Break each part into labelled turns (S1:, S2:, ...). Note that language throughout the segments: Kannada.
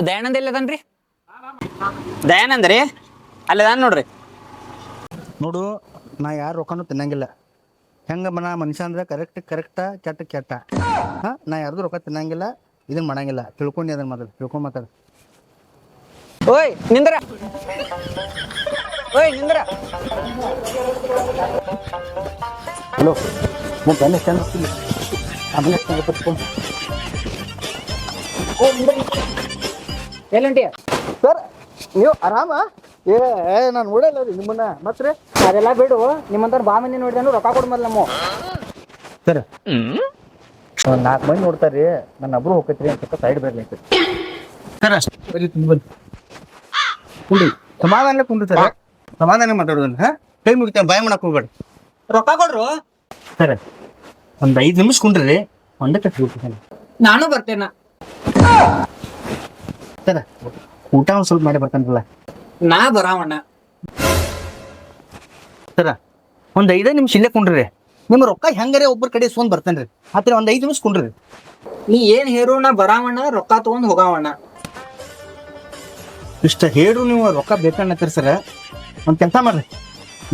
S1: ದಯಾನಂದ ಎಲ್ಲದನ್ರಿ? ದಯಾನಂದ ರೀ ಅಲ್ಲದಾನ್ ನೋಡ್ರಿ.
S2: ನೋಡು, ನಾ ಯಾರು ರೊಕ್ಕನೂ ತಿನ್ನಂಗಿಲ್ಲ. ಹೆಂಗೆ ನಾ ಮನುಷ್ಯ ಅಂದ್ರೆ ಕರೆಕ್ಟ ಕೆಟ್ಟ. ಹಾಂ, ನಾ ಯಾರ್ದು ರೊಕ್ಕ ತಿನ್ನಂಗಿಲ್ಲ, ಇದನ್ನ ಮಾಡಂಗಿಲ್ಲ. ತಿಳ್ಕೊಂಡು ಅದನ್ನ ಮಾತಾಡು.
S1: ಓಯ್ ನಿಂದ್ರ, ಓಯ್ ನಿಂದ್ರ.
S2: ಹಲೋ, ಬಂದ ಚಂದ ಆಮೇಲೆ ಪತ್ಕೊಂಡು
S1: ಎಲ್ಲಂಟಿಯ
S2: ಸರ್, ನೀವು ಆರಾಮ? ನಾನು ನೋಡಲ್ಲ ರೀ ನಿಮ್ಮನ್ನ. ಮತ್ತೆ
S1: ಅದೆಲ್ಲ ಬಿಡು, ನಿಮ್ಮಂತ ಬಾ ಮಂದಿ ನೋಡಿದನು ರೊಕ್ಕ ಕೊಡ್ಮಲ್ಲ ನಮ್ಮ
S2: ಸರ್, ಒಂದು 4 ಮಂದಿ ನೋಡ್ತಾರ್ರಿ, ನನ್ನ ಒಬ್ರು ಹೋಗತ್ರಿ ಅಂತ ಸೈಡ್ ಬರ್ಲಿ ಸರ್. ಬರ್ರಿ ಬನ್ನಿ, ಕುಂಡ್ರಿ, ಸಮಾಧಾನ ಕುಂಡ್ರಿ ಸರ್. ಸಮಾಧಾನ ಮಾತಾಡೋದನ್ನ. ಹಾಂ, ಕೈ ಮುಗಿತೇವೆ, ಭಯ ಮಾಡಕ್ಕೆ ಹೋಗ್ಬೇಡಿ.
S1: ರೊಕ್ಕ ಕೊಡ್ರು
S2: ಸರ್. ಒಂದು 5 ನಿಮಿಷ ಕುಂಡ್ರಿ, ಒಂದಕ್ಕೆ ಸಿಗ್ತೀನಿ.
S1: ನಾನು ಬರ್ತೇನ
S2: ಸರ್. ಊಟ ಒಂದು ಸ್ವಲ್ಪ ಮಾಡಿ ಬರ್ತಾನಲ್ಲ.
S1: ನಾ ಬರಾವಣ್ಣ.
S2: ಸರ, ಒಂದು 5 ನಿಮಿಷ ಇಲ್ಲೇ ಕುಂಡ್ರಿ. ನಿಮ್ಮ ರೊಕ್ಕ ಹೆಂಗಾರೆ ಒಬ್ಬರ ಕಡೆ ಇಸ್ಕೊಂಡ್ ಬರ್ತಾನ್ರಿ. ಆತರ ಒಂದು 5 ನಿಮಿಷ ಕುಂಡ್ರಿ.
S1: ನೀ ಏನ್ ಹೇರು, ನಾ ಬರಾವಣ್ಣ, ರೊಕ್ಕ ತಗೊಂಡ್ ಹೋಗಾವಣ್ಣ.
S2: ಇಷ್ಟ ಹೇಳು, ನೀವು ರೊಕ್ಕ ಬೇಕನ್ನತ್ತೀರಿ ಸರ. ಒಂದು ಕೆಲಸ ಮಾಡ್ರಿ,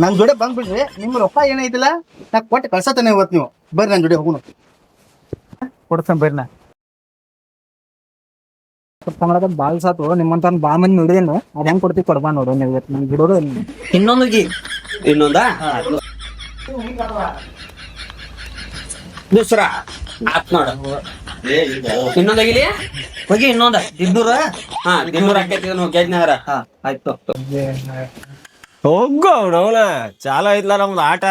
S2: ನನ್ನ ಜೋಡಿ ಬಂದ್ಬಿಡ್ರಿ. ನಿಮ್ಮ ರೊಕ್ಕ ಏನೈತಿಲ್ಲ ನಾ ಕೊಟ್ಟು ಕಳ್ಸತ್ತಾನೆ ಇವತ್ತು. ನೀವು ಬರ್ರಿ, ನನ್ನ ಜೋಡಿ ಹೋಗೋಣ. ಕೊಡ್ತಾನೆ ಬರ್ರಿ. ನಾ
S1: ಬಾಳ್ ಸಾತು ನಿಮ್ಮಂತ ಬಾ ಮಂದಿ ನೋಡಿದೇನು. ಅದ್ ಹೆಂಗ್ ಕೊಡ್ತೀವಿ ಕೊಡ್ಬಾ ನೋಡು. ನೀವು ನನ್ ಬಿಡೋದು ಇನ್ನೊಂದು ಇನ್ನೊಂದ ದೂಸರ ಆತ್ ನೋಡ. ಇನ್ನೊಂದಾಗಿಲಿ ಹೋಗಿ ಇನ್ನೊಂದ 200 ಆಕೈತಿ ಗೆಜ್ನಗರ. ಆಯ್ತು,
S3: ಹೋಗೋ ಅವನ ಚಾಲ ಐತ್ಲ ನಮ್ದು ಆಟ.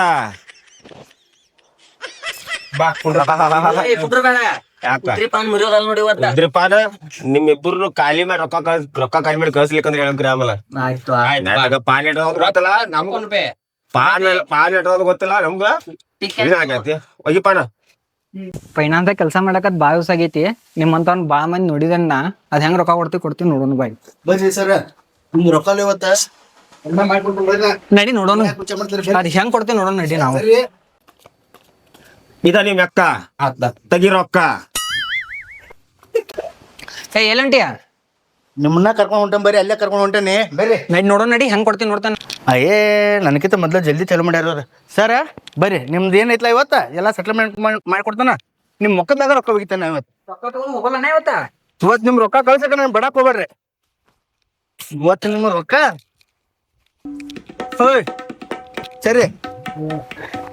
S3: ಬಾ ಪಾನ ನಿಮ್ಮಿಬ್ಬರು ಖಾಲಿ ಮಾಡಿ ರೊಕ್ಕ ಖಾಲಿ ಮಾಡಿ ಕಳ್ಸ್ಲಿಕ್ಕಂದ್ರೆ ಹೇಳಕ್ರಿ ಆಮೇಲೆ. ಪಾನ್ ಇಡೋದು ಗೊತ್ತಲ್ಲ ನಮ್ಗ, ಪಾನ್ ಇಡೋದು ಗೊತ್ತಿಲ್ಲ ನಮ್ಗ. ಇದಾಗೈತಿ ಹೋಗಿ ಪಾನ.
S1: ಫೈನಾನ್ಸ್ ಕೆಲಸ ಮಾಡಕತ್ ಬಾ ಯೂಸ್ ಆಗೈತಿ. ನಿಮ್ಮಂತ ಬಾ ಮಂದಿ ನೋಡಿದನ್ನ ಅದ್ ಹೆಂಗ್ ರೊಕ್ಕ ಕೊಡ್ತೀವಿ ನೋಡೋಣ. ಬಾಯ್
S2: ಬರ್ರಿ ಸರ್, ನಿಮ್ ರೊಕ್ಕ ಇವತ್ತ
S1: ನಡಿ ನೋಡೋಣ. ಅದ್ ಹೆಂಗ್ ಕೊಡ್ತೀವಿ ನೋಡೋಣ. ನಡಿ ನಾವು.
S3: ಇದ ನಿಮ್ ಅಕ್ಕ ತೆಗಿ ರೊಕ್ಕ.
S1: ಏ ಎಲ್ಲಂಟಿಯ
S2: ನಿಮ್ಮನ್ನ ಕರ್ಕೊಂಡ್ ಹೊಂಟೇನ್ ಬರ್ರಿ. ಅಲ್ಲೇ ಕರ್ಕೊಂಡ್ ಹೊಂಟೇನಿ ಬರ್ರಿ.
S1: ನಡಿ ನೋಡೋಣ. ನಡಿ ಹೆಂಗ್ ಕೊಡ್ತೀನಿ ನೋಡ್ತಾನೆ.
S2: ಅಯ್ಯೇ, ನನಗಿಂತ ಮೊದ್ಲು ಜಲ್ದಿ ಚಾಲು ಮಾಡ್ಯಾರ ಸರ್. ಬರ್ರಿ, ನಿಮ್ದು ಏನೈತ್ಲ ಇವತ್ತ ಎಲ್ಲ ಸೆಟ್ಲ್ಮೆಂಟ್ ಮಾಡ್ಕೊಡ್ತಾನ. ನಿಮ್ ಮೊಕ್ಕದ ಮ್ಯಾಗ ರೊಕ್ಕ ಹೋಗಿತಾನ ಇವತ್ತು.
S1: ರೊಕ್ಕ ತಗೊಂಡ್ ಹೋಗಲ್ಲ
S2: ಇವತ್ತು ನಿಮ್ ರೊಕ್ಕ ಕಳ್ಸಕ ನಾನು ಬಡಕ್ ಹೋಗ್ಬೇಡ್ರಿ. ಇವತ್ತು ನಿಮ್ಮ ರೊಕ್ಕ ಹೋಯ್ ಸರಿ.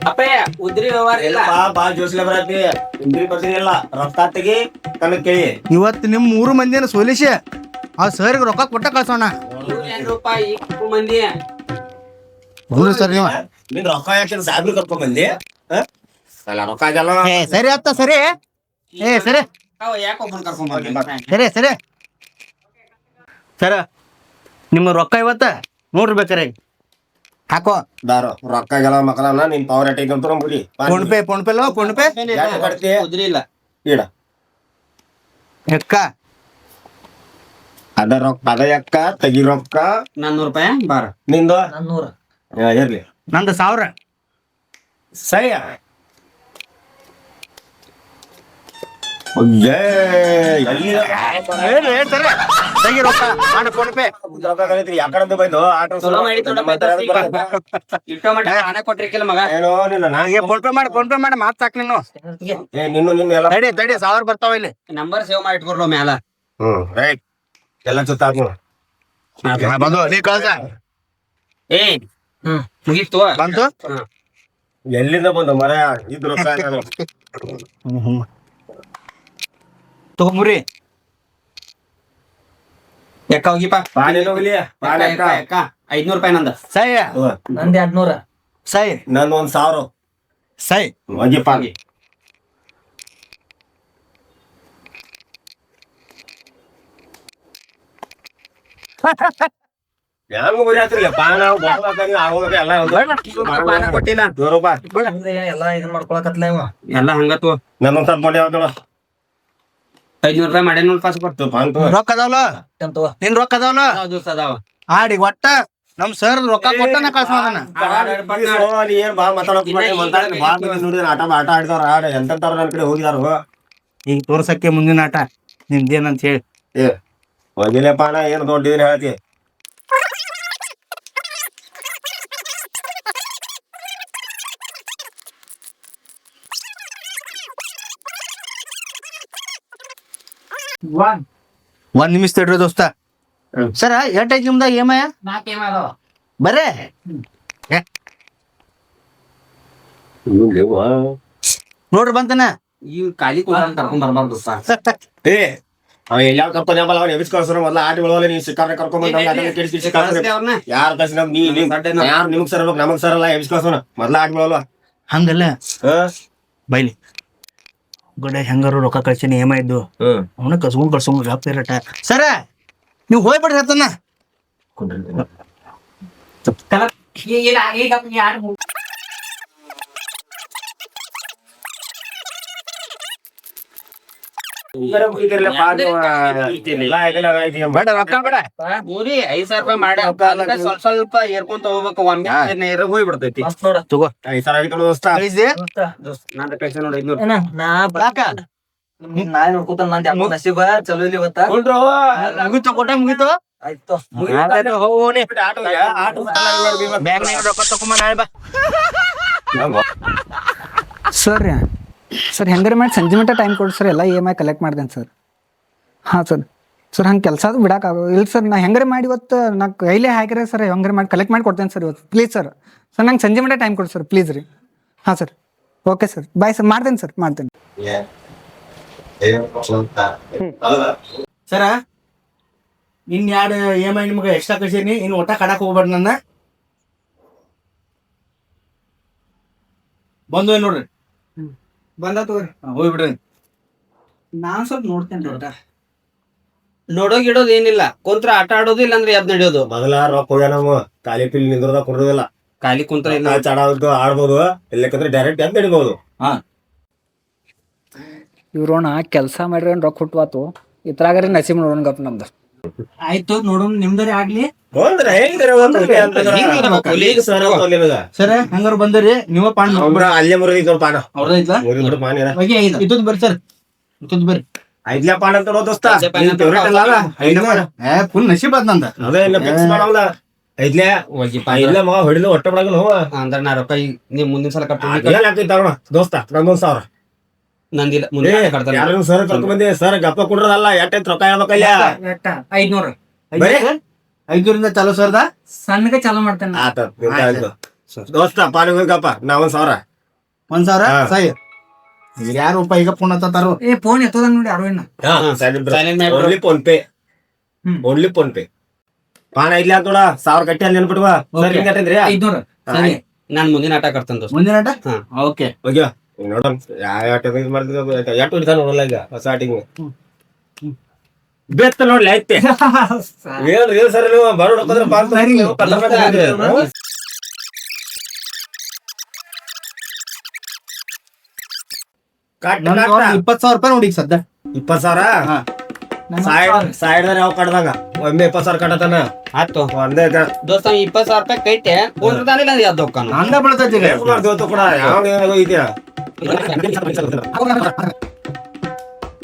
S1: ಅಪ್ಪಯ್ಯ ಉದ್ರಿ ವ್ಯವಹಾರ ಇಲ್ಲ.
S3: ಬಾ ಜೋಸ್ಲೆ ಬರತಿ ಉದ್ರಿ ಬರ್ತೀನಿಲ್ಲ. ರೊಕ್ಕ ತೆಗಿ ಕಣಕ್ ಕೇಳಿ.
S2: ಇವತ್ತು ನಿಮ್ 3 ಮಂದಿನ ಸೋಲಿಸಿ ಆ ಸರ್ಗೆ ರೊಕ್ಕ ಕೊಟ್ಟ ಕಳ್ಸೋಣ.
S1: ರೂಪಾಯಿ ಮಂದಿ
S2: ಸರ್ ನೀವು
S3: ನಿನ್ ರೊಕ್ಕ ಯಾಕೆ ಸಾಬ್ರಿ ಕರ್ಕೊಂಡ್ ಬಂದಿ? ರೊಕ್ಕ ಆಗಲ್ಲ.
S2: ಸರಿ ಅತ್ತ ಸರಿ. ಸರಿ
S1: ಯಾಕೊಬ್ಬನ್ ಕರ್ಕೊಂಡ್
S2: ಸರಿ ಸರಿ ಸರ, ನಿಮ್ಮ ರೊಕ್ಕ ಇವತ್ತ ನೋಡ್ರಿ ಬೇಕಾರೆ ಹಾಕೋ.
S3: ದಾರು ರೊಕ್ಕ ಆಗಲ್ಲ ಮಕ್ಕಳನ್ನ ನಿನ್ ಪವರ್ ಅಟ್ಟಿ ಅಂತ ಬಿಡಿ.
S2: ಫೋನ್ ಪೇ
S3: ಉದ್ರಿ ಇಲ್ಲ ಇಡ
S2: ಎಕ್ಕ
S3: ಅದ ರೊಕ್ಕ ಅದ ಅಕ್ಕ ತೆಗಿ ರೊಕ್ಕ.
S1: 400 ರೂಪಾಯಿ ಬಾರ.
S3: ನಿಂದು
S1: 400
S3: ಇರ್ಲಿ.
S2: ನಂದು 1000
S3: ಸರಿ.
S2: ತೆಗಿ ರೊಕ್ಕ ಮಾಡ ಫೋನ್ ಪೇ.
S3: ಯಾಕಡೆ ಬಂದು ಆಟೋ
S1: ಹಣ ಕೊಟ್ರಿಕಿಲ್ಲ ಮಗ.
S3: ಏನೋ
S2: ನನಗೆ ಫೋನ್ ಪೇ ಮಾಡಿ ಮಾತ್ ಸಾಕ್. ನೀನು
S3: ನಿನ್ನ ಎಲ್ಲ
S2: ತಡಿ 1000 ಬರ್ತಾವ ಇಲ್ಲಿ.
S1: ನಂಬರ್ ಸೇವ್ ಮಾಡಿ ಇಟ್ಕೊಡ್ರೋ ಮ್ಯಾಲ.
S3: ರೈಟ್ ಎಲ್ಲ ಸುತ್ತ
S2: ಬಂದು ನೀ ಕಳ್ಸ.
S1: ಮುಗೀತು
S2: ಬಂತು.
S3: ಎಲ್ಲಿಂದ ಬಂದು ಮರ ಇದ್ ರೊಕ್ಕ
S2: ತಗೊಂಬ್ರಿ.
S1: ಯಾಕ ಹೋಗಿಪ್ಪ.
S3: ಹೋಗ್ಲಿ
S1: 500 ರೂಪಾಯಿ ನಂದ.
S2: ಸೈ
S1: ನಂದು 200.
S2: ಸೈ
S3: ನಂದು 1000
S2: ಸೈ
S3: ಹೋಗಿಪ್ಪ. ಹೆಂಗ ಬರೀ ಆತ್ರಿ ಪಾನ
S1: ಕೊಟ್ಟಿಲ್ಲ ಎಲ್ಲ ಇದನ್ ಮಾಡ್ಕೊಳಕತ್ಲ ಇವ ಎಲ್ಲ ಹಂಗತ್ತು.
S3: ನನ್ನ ಸ್ವಲ್ಪ ಮಾಡಿ ಯಾವ್ದಳ
S1: 500 ರೂಪಾಯಿ ಮಾಡಿ ನೋಡಿ ಪಾಸ್ ಕೊಡ್ತು.
S2: ರೊಕ್ಕ ಅದಾವಲ್ಲ ನಿನ್ ರೊಕ್ಕ ಅದಾವಲ್ಲ
S1: ಅದಾವ
S2: ಆಡಿ ಒಟ್ಟ ನಮ್ ಸರ್ ರೊಕ್ಕ ಕೊಟ್ಟನ ಕಳ್ಸೋದನ್ನ.
S3: ಏನ್ ಬಾ ನೋಡಿದ್ರ ಆಟ ಆಡಿದವ್ರ ಆಡ ಎಂತಾರ ನನ್ ಕಡೆ ಹೋಗಿದಾರ.
S2: ಈಗ ತೋರ್ಸಕ್ಕೆ ಮುಂದಿನ ಆಟ ನಿಮ್ದೇನಂತ ಹೇಳಿ.
S3: ಹೋಗಿಲ್ಲ ಪಾನ ಏನು ದೊಡ್ಡಿದ್ರೆ ಹೇಳ್ತಿ
S2: ಒಂದ್ ನಿಮಿಷ ತಡ್ರಿ ದೋಸ್ತ. ಸರ ಎಷ್ಟೈತಿ ನಿಮ್ದಾಗ EMI?
S1: 4 EMI ಅದಾವ.
S2: ಬರೇ ನೋಡ್ರಿ ಬಂತನ.
S1: ಈ ಖಾಲಿ ಕೂತ್ಕೊಂಡ್ ಕರ್ಕೊಂಡ್ ಬರ್ಬಾರ್ದು
S3: ಏ ಅವ ಎಲ್ಲ ಕರ್ಕೊಂಡ್ ಯಾವಲ್ಲ ಅವ್ನು ಎಬ್ಬಿಸ್ ಕಳ್ಸೋರು ಮೊದ್ಲ ಆಟ ಬೆಳವಲ್ಲ ನೀ ಸಿಕ್ಕಾರೆ ಕರ್ಕೊಂಡ್ ಯಾರ ಕಳ್ಸಿ ನಮ್ ನೀ ಯಾರು ನಿಮಗ್ ಸರ್ಬೇಕು ನಮಗ್ ಸರಲ್ಲ ಎಬ್ಬಿಸ್ ಕಳ್ಸೋಣ ಮೊದ್ಲ ಆಟ ಬೆಳವಲ್ಲ
S2: ಹಂಗಲ್ಲ ಬೈಲಿ ಗಡೆ ಹೆಂಗಾರು ರೊಕ್ಕ ಕಳ್ಸಿನಿ EMI ಇದ್ದು ಅವನ ಕಳ್ಸೋಂಗ್ ಜಾಪ್ತಿರಟ. ಸರ ನೀವು ಹೋಗ್ಬಿಡ್ರಿ ಹತ್ತನ.
S3: ಬೇಡ ರೊಕ್ಕ ಬೇಡ
S1: ಊರಿ 5,000 ರೂಪಾಯಿ ಮಾಡಿ ಸ್ವಲ್ಪ ಸ್ವಲ್ಪ ಏರ್ಕೊಂತ ಹೋಗ್ಬೇಕು. ಒಮ್ಮೆ ಹೋಗ್ಬಿಡ್ತೈತಿ
S2: ತಗೋ
S3: 5,000 ಆಗಿತ್ತು ದೋಸ್ತ
S2: ಕಳಿಸ್ದೆ.
S1: ನಾನು ಕಳ್ಸಿ ನೋಡಿ 500.
S2: ನಾಳೆ ನೋಡ್ಕೊತಾನ ನಂದು ಯಾಕೋ ನಸೀಬ ಚಲೋ ಇಲ್ಲಿ ಇವತ್ತ. ಮುಗಿತು ಕೊಟ್ಟ ಮುಗಿತು. ಆಯ್ತು ಹೋಗೋಣಿ. ಬ್ಯಾಂಕ್ನಾಗ ರೊಕ್ಕ ತಗೊಂಬ ನಾಳೆ ಬಾ.
S1: ಸರ್ ಸರ್ ಹೆಂಗಾರ ಮಾಡಿ ಸಂಜೆ ಮಟ್ಟ ಟೈಮ್ ಕೊಡಿ ಸರ್. ಎಲ್ಲ EMI ಕಲೆಕ್ಟ್ ಮಾಡ್ದೇನೆ ಸರ್. ಹಾಂ ಸರ್ ಹಂಗೆ ಕೆಲಸ ಅದು ಬಿಡೋಕ್ಕಾಗೋ ಇಲ್ಲ ಸರ್. ನಾ ಹೆಂಗಾರ ಮಾಡಿ ಇವತ್ತು ನಾ ಕೈಲೇ ಹಾಕಿದ್ರೆ ಸರ್ ಹೆಂಗಾರ ಮಾಡಿ ಕಲೆಕ್ಟ್ ಮಾಡಿ ಕೊಡ್ತೇನೆ ಸರ್ ಇವತ್ತು. ಪ್ಲೀಸ್ ಸರ್ ನಂಗೆ ಸಂಜೆ ಮಟ್ಟ ಟೈಮ್ ಕೊಡಿ ಸರ್ ಪ್ಲೀಸ್ ರೀ. ಹಾಂ sir okay sir bye sir. ಮಾಡ್ತೇನೆ ಸರ್ ಮಾಡ್ತೇನೆ.
S2: ಸರ ಇನ್ 2 EMI ನಿಮ್ಗೆ ಎಕ್ಸ್ಟ್ರಾ ಕಳ್ಸೀನಿ. ಇನ್ನು ಒಟ್ಟ ಕಡಕ್ ಹೋಗ್ಬೇಡ ನನ್ನ. ಬಂದು ನೋಡ್ರಿ
S1: ಬಂದ ತಗೋರಿ
S2: ಹೋಗ್ಬಿಡ್ರಿ.
S1: ನಾನು ಸ್ವಲ್ಪ ನೋಡ್ತೇನೆ ರೀ.
S4: ನೋಡೋಗಿಡೋದು ಏನಿಲ್ಲ, ಕುಂತ್ರ ಆಟ ಆಡೋದು ಇಲ್ಲಾಂದ್ರೆ ಎದ್ ನಡೆಯೋದು.
S3: ಮೊದಲ ರೊಕ್ಕ ಹೋಗ್ಯ ನಾವು ಖಾಲಿ ಪಿಲ್ ನಿಂದ್ರದ ಕೊಡೋದಿಲ್ಲ.
S4: ಖಾಲಿ ಕುಂತ್ರ ಇಲ್ಲ
S3: ಆಡೋದು ಆಡ್ಬೋದು ಇಲ್ಲಕಂದ್ರೆ ಡೈರೆಕ್ಟ್ ಎದ್ ನಡಿಬಹುದು.
S1: ಇವ್ರೋಣ ಕೆಲಸ ಮಾಡ್ರಿ ರೊಕ್ಕ ಹುಟ್ಟುವಾತು ಇತ್ರಾಗರಿ ನಸೀಬ್ ನೋಡೋಣ ಗಪ್ ನಮ್ದು.
S2: ಆಯ್ತು ನೋಡೋಣ ನಿಮ್ದರಿ ಆಗ್ಲಿ. ಸರ ಹಂಗಾರ ಬಂದರಿ ನೀವು ಪಾನ್
S3: ಅಲ್ಲೇ ಮುರಿದ ಪಾನ
S2: ಅವ್ರದ ಐತ್ಲಾ
S3: ಪಾನ
S2: ಇದ್ದದ್ ಬರ್ರಿ ಸರ್. ಇದ್ದದ್ ಬರ್ರಿ.
S3: ಐದ್ಲೇ ಪಾನ ಅಂತ ದೋಸ್ತ
S2: ಫುಲ್ ನಸೀಬ್ ಅದ್ ನಂದ.
S3: ಅದೇ ಫಿಕ್ಸ್ ಮಾಡಲ್ಲ. ಐದ್ಲೇ ಐದ್ಲೇ ಮಗ ಹೊಡಿದು ಹೊಟ್ಟೆ ಬಿಡಗಲ್ಲ
S4: ಅಂದ್ರೆ 4 ರೂಪಾಯಿ ನೀವ್ ಮುಂದಿನ ಸಲ ಕಟ್ಟಿ
S3: ತಗೋಣ ದೋಸ್ತ ನಂದೊಂದ್ 1,000
S4: ನಂದಿಲ್ಲ ಮುಂದೆ ಕಟ್ತಾರೆ.
S3: ಯಾರು ಸರ್ ಕರ್ಕೊಂಡ್ ಬಂದಿ ಸರ್ ಗಪ್ಪ ಕೊಡ್ರದಲ್ಲ ಎಷ್ಟೈತ್ ರೊಕ್ಕ ಹೇಳ್ಬೇಕಲ್ಲ.
S1: 500
S2: 500ರಿಂದ ಚಾಲೋ ಸರ್ದ
S1: ಸಣ್ಣಗೆ ಚಾಲೂ ಮಾಡ್ತೇನೆ.
S3: ಆತ ದೋಸ್ತ ಪಾನಿ ಗಪ್ಪ ನಾ 1,000
S2: 1,000 ಸೈ. ಯಾರು ರೂಪಾಯಿ ಈಗ ಫೋನ್ ಹತ್ತಾರು.
S1: ಫೋನ್ ಎತ್ತದ ನೋಡಿ ಯಾರು ಇನ್ನ
S3: only phone pay only phone pay. ಪಾನ ಐದ್ಲಿ ಅಂತೋಡ 1000 ಕಟ್ಟಿ ಅಲ್ಲಿ ನೆನ್ಬಿಟ್ವ ಸರ್ ಹಿಂಗ
S1: 500
S4: ಸರಿ ನಾನ್ ಮುಂದಿನ ಆಟ ಕಟ್ತೇನೆ ದೋಸ್ತ.
S2: ಮುಂದಿನ ಆಟ ಓಕೆ
S3: ಹೋಗ್ಯ ನೋಡೋಣ ಯಾವ ಆಟ ಮಾಡ್ತಿದ್ದ ಎಷ್ಟು ಹಿಡಿದ ನೋಡಲ್ಲ ಈಗ ಹೊಸ ಆಟಿಂಗ್ ಬೆತ್ತ ನೋಡ್ಲಿ ಐತೆ ಏನ್ರಿ ಸರ್ ನೀವು ಬರೋಣ ಕಟ್
S2: 20,000 ರೂಪಾಯಿ ನೋಡಿ ಸದ್ದ.
S3: 20,000 ಸೈಡ್ ಯಾವ ಕಡ್ದಂಗ ಒಮ್ಮೆ 20,000 ಕಟ್ಟತನ
S4: ಆಯ್ತು
S3: ಒಂದೇ
S4: ದೋಸ್ತ 20,000 ರೂಪಾಯಿ ಕೈತೆ ಕುಂದ್ರದಾನಿಲ್ಲ ಅಂದ್ರೆ ಯಾವ್ದು ಹೋಗ್ತಾನ
S2: ಹಂಗ ಬೀಳ್ತೈತಿ ಈಗ.
S3: ಕೂಡ ಯಾವ ಇದೆಯಾ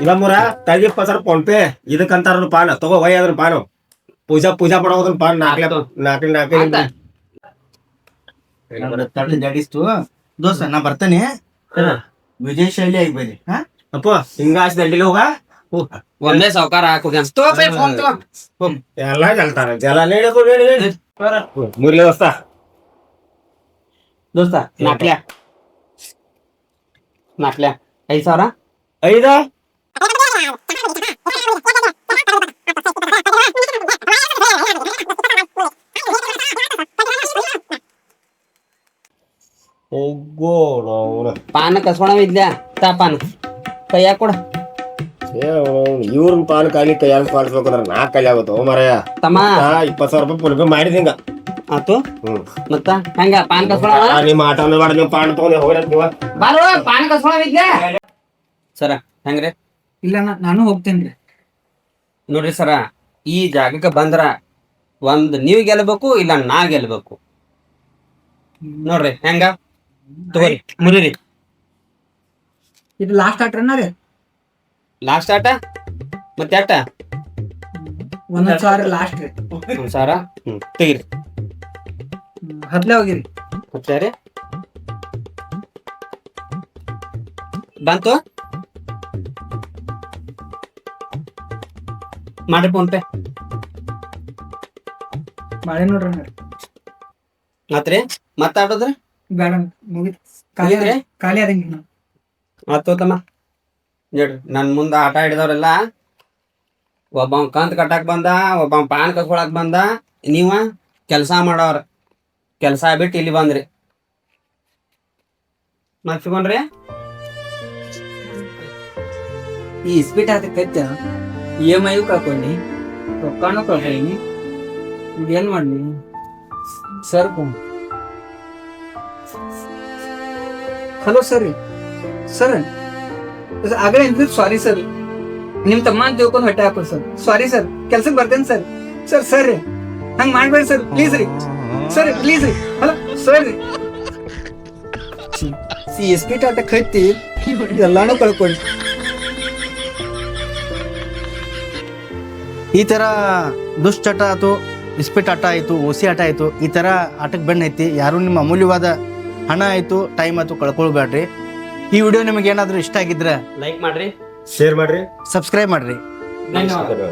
S3: ಇಲ್ಲ ಮೂರ ತಗಿ 20,000 ಫೋನ್ ಪೇ ಇದಕ್ಕಂತಾರ ಪಾನ ತಗೋ ವೈ ಅದ್ರ ಪಾನು ಪೂಜಾ ಪಡೋದ್ರ ಪಾನ್ ನಾಲ್ಕು
S2: ಜಾಡಿಸ್ತು ದೋಸ್ತ ನಾ ಬರ್ತೇನೆ. ವಿಜಯ್ ಶೈಲಿ ಆಗಿ ಬರ್ರಿ.
S3: ಅಪ್ಪ ಹಿಂಗ ದಂಡಿಲಿ ಹೋಗ
S4: ಒಂದೇ ಸಾವುಕಾರ ಹಾಕೋದು ಅನ್ಸ್ತು.
S3: ಎಲ್ಲ ಜಲ್ತಾರ ಜಲ ಮುರ್ಲಿ ದೋಸ್ತ
S4: ದೋಸ್ತ ನಾಕ್ಲ್ಯಾ 5,000
S3: ಐದ
S4: ಪಾನ ಕಸ್ಕೊಳ ಇದ್ಯಾ ತಾ ಪಾನ ಕೈಯಾಗ ಕೊಡ.
S3: ಇವ್ರನ್ ಪಾನ್ ಕಾಲಿ ಕೈಯಾಗ ಪಾಲಿಸ್ಬೇಕಂದ್ರ 4 ಕೈಲಿ ಆಗುತ್ತ ಮರಯ
S4: ತಮ್ಮ
S3: 20,000 ರೂಪಾಯಿ ಫೋನ್ ಪೇ ಮಾಡಿದಿಂಗ
S4: ಆತು. ಮತ್ತ ಹೆಂಗ ಪಾನ್ ಕಸ್ಕೊಳ
S3: ನಿಮ್ಮ ಆಟ ಮಾಡಿ ನೀವು ಪಾನ್ ತಗೊಂಡ್ ಹೋಗ್ರ
S4: ಬಾರೋ ಪಾನ್ ಕಸ್ಕೊಳ ಇದ್ಯಾ ಸರ ಹೆಂಗ್ರಿ?
S1: ಇಲ್ಲ ನಾನು ಹೋಗ್ತೇನ್ರಿ.
S4: ನೋಡ್ರಿ ಸರ ಈ ಜಾಗಕ್ಕೆ ಬಂದ್ರ ಒಂದ್ ನೀವ್ ಗೆಲ್ಬೇಕು ಇಲ್ಲ ನಾ ಗೆಲ್ಬೇಕು ನೋಡ್ರಿ. ಹೆಂಗ ತಗೋರಿ ಮುರಿರಿ.
S1: ಇದು ಲಾಸ್ಟ್ ಆಟ್ರನ ರೀ?
S4: ಲಾಸ್ಟ್ ಆಟ ಮತ್ತೆ ಆಟ
S1: ಒಂದೊಂದ್ ಸಾವಿರ ಲಾಸ್ಟ್ ರೀ
S4: 1,000 ತೆಗಿರಿ
S1: ಹತ್ಲೆ ಹೋಗಿರಿ
S4: ಮತ್ತೆ ರೀ ಬಂತು ಮಾಡ್ರಿ ಫೋನ್ ಪೇ
S1: ಮಾಡಿ ನೋಡ್ರಿ ಹಂಗಾರೆ.
S4: ಮತ್ರಿ ಮಾತಾಡೋದ್ರಿ
S1: ಬೇಡ ಮುಗಿತ್ ಖಾಲಿ
S4: ಮುಗೀತ್ರಿ?
S1: ಖಾಲಿ ಆದಂಗೆ ನಾವು
S4: ಆತೋತಮ್ಮ ನೋಡ್ರಿ ನನ್ ಮುಂದ ಆಟ ಹಿಡಿದವ್ರೆಲ್ಲ ಒಬ್ಬ ಕಂತ್ ಕಟ್ಟಾಕ್ ಬಂದ ಒಬ್ಬ ಪಾನ್ ಕಸ್ಕೊಳಕ್ ಬಂದ ನೀವ ಕೆಲಸ ಮಾಡವ್ರ ಕೆಲಸ ಬಿಟ್ಟು ಇಲ್ಲಿ ಬಂದ್ರಿ ಮರ್ಸ್ಕೊಂಡ್ರಿ
S1: ಈ ಇಸ್ಪಿಟ್ ಹಾಕಿ ಕಚ್ಚ EMI ಕಳ್ಕೊಂಡಿ ರೊಕ್ಕಾನು ಕಳ್ಕೊಂಡಿ ಏನ್ ಮಾಡ್ಲಿ ಸರ್ ಹಲೋ ಸರ್ ಸರ್ ಆಗಲೇ ಸಾರಿ ಸರ್ ನಿಮ್ ತಮ್ಮ ಅಂತ ತಿಳ್ಕೊಂಡು ಹೊಟ್ಟೆ ಹಾಕೋರಿ ಸರ್ ಸಾರಿ ಸರ್ ಕೆಲ್ಸಕ್ಕೆ ಬರ್ತೇನೆ ಸರ್ ಸರ್ ಸರ್ ಹಂಗ್ ಮಾಡ್ಬೇಡಿ ಸರ್ ಪ್ಲೀಸ್ ರೀ ಸರ್ ಪ್ಲೀಸ್ ರೀ ಹಲೋ ಸರ್ ರೀ ಇಸ್ಪಿಟ್ ಆಟ ಕತ್ತಿ ಎಲ್ಲಾನು ಕಳ್ಕೊಂಡಿ
S2: ಈ ಥರ ದುಶ್ಚಟ ಆಯ್ತು ಇಸ್ಪಿಟ್ ಆಟ ಆಯಿತು ಓಸಿ ಆಟ ಆಯಿತು ಈ ಥರ ಆಟಕ್ಕೆ ಬೆನ್ನ ಐತಿ ಯಾರು ನಿಮ್ಮ ಅಮೂಲ್ಯವಾದ ಹಣ ಆಯಿತು ಟೈಮ್ ಆಯಿತು ಕಳ್ಕೊಳ್ಬೇಡ್ರಿ ಈ ವಿಡಿಯೋ ನಿಮಗೆ ಏನಾದರೂ ಇಷ್ಟ ಆಗಿದ್ರೆ
S4: ಲೈಕ್ ಮಾಡ್ರಿ
S3: ಶೇರ್ ಮಾಡ್ರಿ
S2: ಸಬ್ಸ್ಕ್ರೈಬ್ ಮಾಡಿರಿ
S4: ಧನ್ಯವಾದ